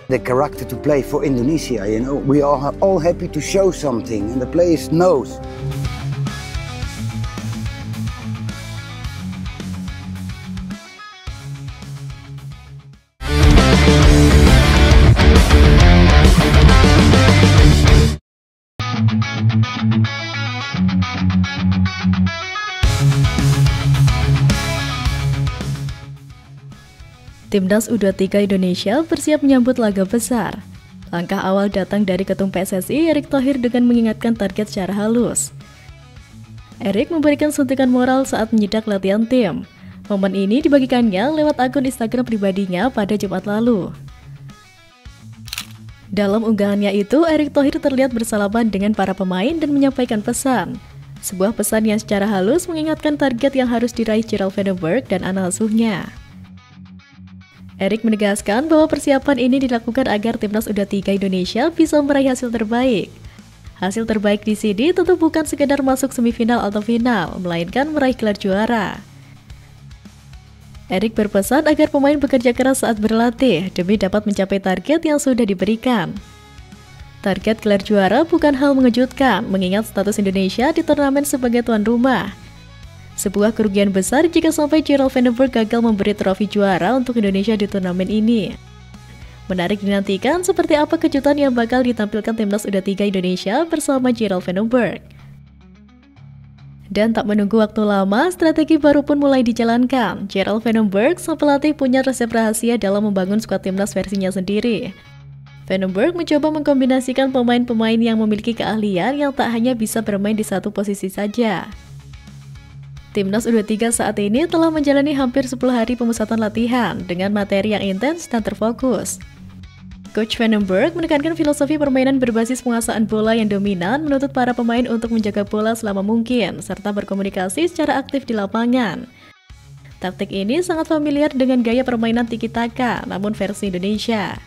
the character to play for Indonesia. You know, we are all happy to show something, and the players knows. Timnas U23 Indonesia bersiap menyambut laga besar. Langkah awal datang dari Ketum PSSI Erick Thohir dengan mengingatkan target secara halus. Erick memberikan suntikan moral saat menyidak latihan tim. Momen ini dibagikannya lewat akun Instagram pribadinya pada Jumat lalu. Dalam unggahannya itu, Erick Thohir terlihat bersalaman dengan para pemain dan menyampaikan pesan. Sebuah pesan yang secara halus mengingatkan target yang harus diraih Gerald Vandenberg dan anak asuhnya. Erick menegaskan bahwa persiapan ini dilakukan agar Timnas U23 Indonesia bisa meraih hasil terbaik. Hasil terbaik di sini tentu bukan sekedar masuk semifinal atau final, melainkan meraih gelar juara. Erick berpesan agar pemain bekerja keras saat berlatih demi dapat mencapai target yang sudah diberikan. Target gelar juara bukan hal mengejutkan, mengingat status Indonesia di turnamen sebagai tuan rumah. Sebuah kerugian besar jika sampai Gerald Vandenberg gagal memberi trofi juara untuk Indonesia di turnamen ini. Menarik dinantikan seperti apa kejutan yang bakal ditampilkan Timnas U23 Indonesia bersama Gerald Vandenberg. Dan tak menunggu waktu lama, strategi baru pun mulai dijalankan. Gerald Vandenberg, sang pelatih, punya resep rahasia dalam membangun skuad Timnas versinya sendiri. Vandenberg mencoba mengkombinasikan pemain-pemain yang memiliki keahlian yang tak hanya bisa bermain di satu posisi saja. Timnas U23 saat ini telah menjalani hampir 10 hari pemusatan latihan dengan materi yang intens dan terfokus. Coach Vandenberg menekankan filosofi permainan berbasis penguasaan bola yang dominan, menuntut para pemain untuk menjaga bola selama mungkin, serta berkomunikasi secara aktif di lapangan. Taktik ini sangat familiar dengan gaya permainan tiki-taka, namun versi Indonesia.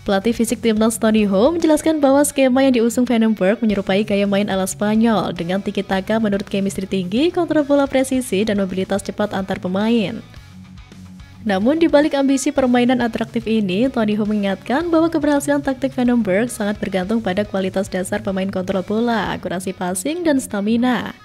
Pelatih fisik Timnas Tony Ho menjelaskan bahwa skema yang diusung Vandenberg menyerupai gaya main ala Spanyol dengan tiki-taka menurut chemistry tinggi, kontrol bola presisi, dan mobilitas cepat antar pemain. Namun di balik ambisi permainan atraktif ini, Tony Ho mengingatkan bahwa keberhasilan taktik Vandenberg sangat bergantung pada kualitas dasar pemain kontrol bola, akurasi passing, dan stamina.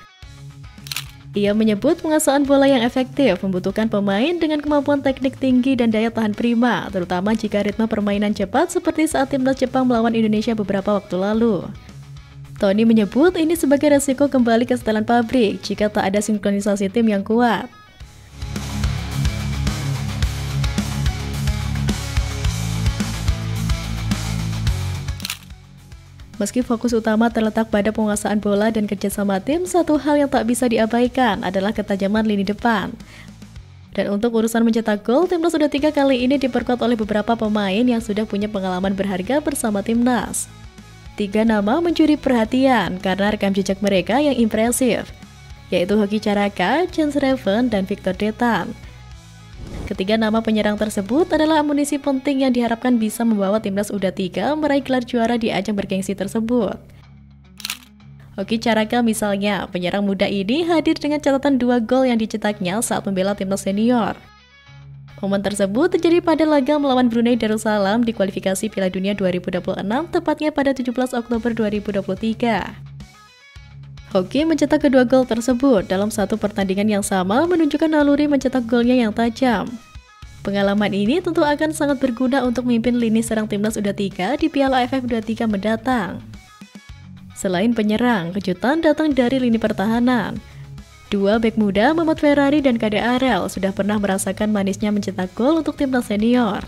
Ia menyebut penguasaan bola yang efektif membutuhkan pemain dengan kemampuan teknik tinggi dan daya tahan prima, terutama jika ritme permainan cepat seperti saat Timnas Jepang melawan Indonesia beberapa waktu lalu. Tony menyebut ini sebagai resiko kembali ke setelan pabrik jika tak ada sinkronisasi tim yang kuat. Meski fokus utama terletak pada penguasaan bola dan kerjasama tim, satu hal yang tak bisa diabaikan adalah ketajaman lini depan. Dan untuk urusan mencetak gol, Timnas U23 kali ini diperkuat oleh beberapa pemain yang sudah punya pengalaman berharga bersama Timnas. 3 nama mencuri perhatian karena rekam jejak mereka yang impresif, yaitu Hoki Caraka, Jens Reven, dan Victor Detan. Ketiga nama penyerang tersebut adalah amunisi penting yang diharapkan bisa membawa Timnas U23 meraih gelar juara di ajang bergengsi tersebut. Hoki Caraka misalnya, penyerang muda ini hadir dengan catatan 2 gol yang dicetaknya saat membela Timnas senior. Momen tersebut terjadi pada laga melawan Brunei Darussalam di kualifikasi Piala Dunia 2026, tepatnya pada 17 Oktober 2023. Hoki mencetak kedua gol tersebut dalam satu pertandingan yang sama, menunjukkan naluri mencetak golnya yang tajam. Pengalaman ini tentu akan sangat berguna untuk memimpin lini serang Timnas U23 di Piala AFF U23 mendatang. Selain penyerang, kejutan datang dari lini pertahanan. 2 bek muda, Muhammad Ferrari dan Kade Arel, sudah pernah merasakan manisnya mencetak gol untuk Timnas senior.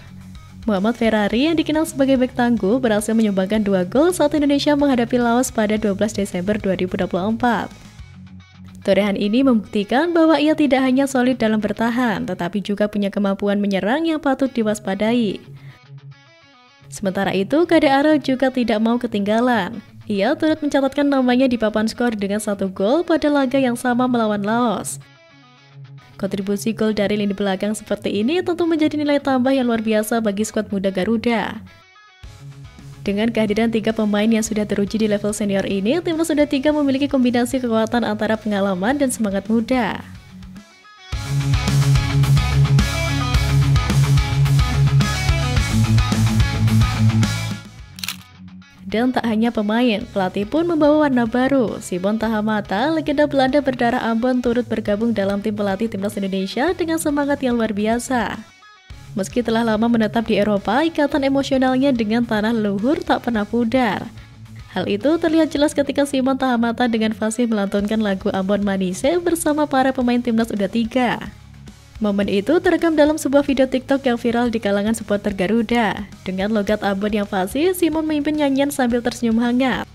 Muhammad Ferrari yang dikenal sebagai bek tangguh berhasil menyumbangkan 2 gol saat Indonesia menghadapi Laos pada 12 Desember 2024. Torehan ini membuktikan bahwa ia tidak hanya solid dalam bertahan, tetapi juga punya kemampuan menyerang yang patut diwaspadai. Sementara itu, Kade Arel juga tidak mau ketinggalan. Ia turut mencatatkan namanya di papan skor dengan 1 gol pada laga yang sama melawan Laos. Kontribusi gol dari lini belakang seperti ini tentu menjadi nilai tambah yang luar biasa bagi skuad muda Garuda. Dengan kehadiran 3 pemain yang sudah teruji di level senior ini, Timnas U23 memiliki kombinasi kekuatan antara pengalaman dan semangat muda. Dan tak hanya pemain, pelatih pun membawa warna baru. Simon Tahamata, legenda Belanda berdarah Ambon, turut bergabung dalam tim pelatih timnas Indonesia dengan semangat yang luar biasa. Meski telah lama menetap di Eropa, ikatan emosionalnya dengan tanah leluhur tak pernah pudar. Hal itu terlihat jelas ketika Simon Tahamata dengan fasih melantunkan lagu Ambon Manise bersama para pemain timnas U23. Momen itu terekam dalam sebuah video TikTok yang viral di kalangan supporter Garuda. Dengan logat Ambon yang fasih, Simon memimpin nyanyian sambil tersenyum hangat.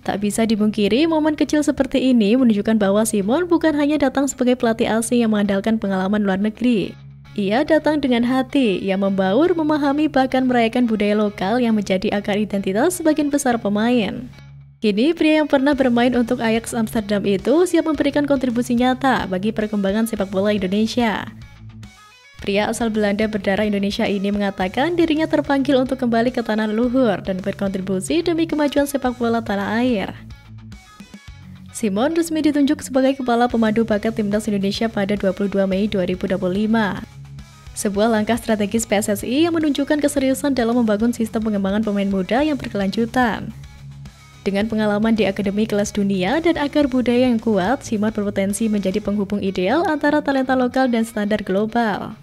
Tak bisa dipungkiri, momen kecil seperti ini menunjukkan bahwa Simon bukan hanya datang sebagai pelatih asing yang mengandalkan pengalaman luar negeri. Ia datang dengan hati yang membaur, memahami bahkan merayakan budaya lokal yang menjadi akar identitas sebagian besar pemain. Kini, pria yang pernah bermain untuk Ajax Amsterdam itu siap memberikan kontribusi nyata bagi perkembangan sepak bola Indonesia. Pria asal Belanda berdarah Indonesia ini mengatakan dirinya terpanggil untuk kembali ke tanah leluhur dan berkontribusi demi kemajuan sepak bola tanah air. Simon resmi ditunjuk sebagai kepala pemandu bakat timnas Indonesia pada 22 Mei 2025. Sebuah langkah strategis PSSI yang menunjukkan keseriusan dalam membangun sistem pengembangan pemain muda yang berkelanjutan. Dengan pengalaman di akademi kelas dunia dan akar budaya yang kuat, Simon berpotensi menjadi penghubung ideal antara talenta lokal dan standar global.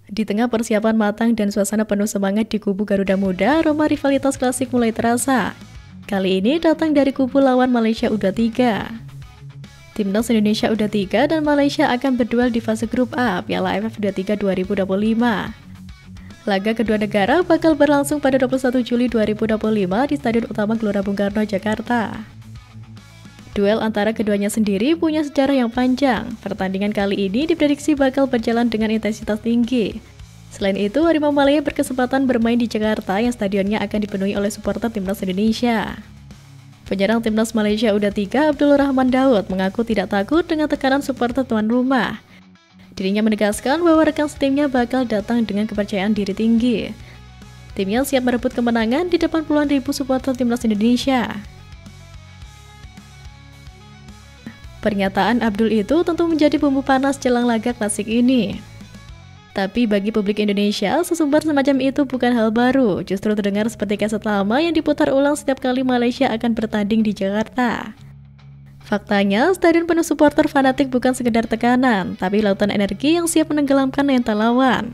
Di tengah persiapan matang dan suasana penuh semangat di kubu Garuda Muda, aroma rivalitas klasik mulai terasa. Kali ini datang dari kubu lawan Malaysia U23. Timnas Indonesia U23 dan Malaysia akan berduel di fase grup A Piala AFF U23 2025. Laga kedua negara bakal berlangsung pada 21 Juli 2025 di Stadion Utama Gelora Bung Karno, Jakarta. Duel antara keduanya sendiri punya sejarah yang panjang. Pertandingan kali ini diprediksi bakal berjalan dengan intensitas tinggi. Selain itu, Harimau Malaya berkesempatan bermain di Jakarta yang stadionnya akan dipenuhi oleh supporter timnas Indonesia. Penyerang timnas Malaysia U23 Abdul Rahman Daud mengaku tidak takut dengan tekanan supporter tuan rumah. Dirinya menegaskan bahwa rekan setimnya bakal datang dengan kepercayaan diri tinggi. Timnya siap merebut kemenangan di depan puluhan ribu supporter timnas Indonesia. Pernyataan Abdul itu tentu menjadi bumbu panas jelang laga klasik ini. Tapi bagi publik Indonesia, sesumbar semacam itu bukan hal baru, justru terdengar seperti kaset lama yang diputar ulang setiap kali Malaysia akan bertanding di Jakarta. Faktanya, stadion penuh supporter fanatik bukan sekedar tekanan, tapi lautan energi yang siap menenggelamkan mental lawan.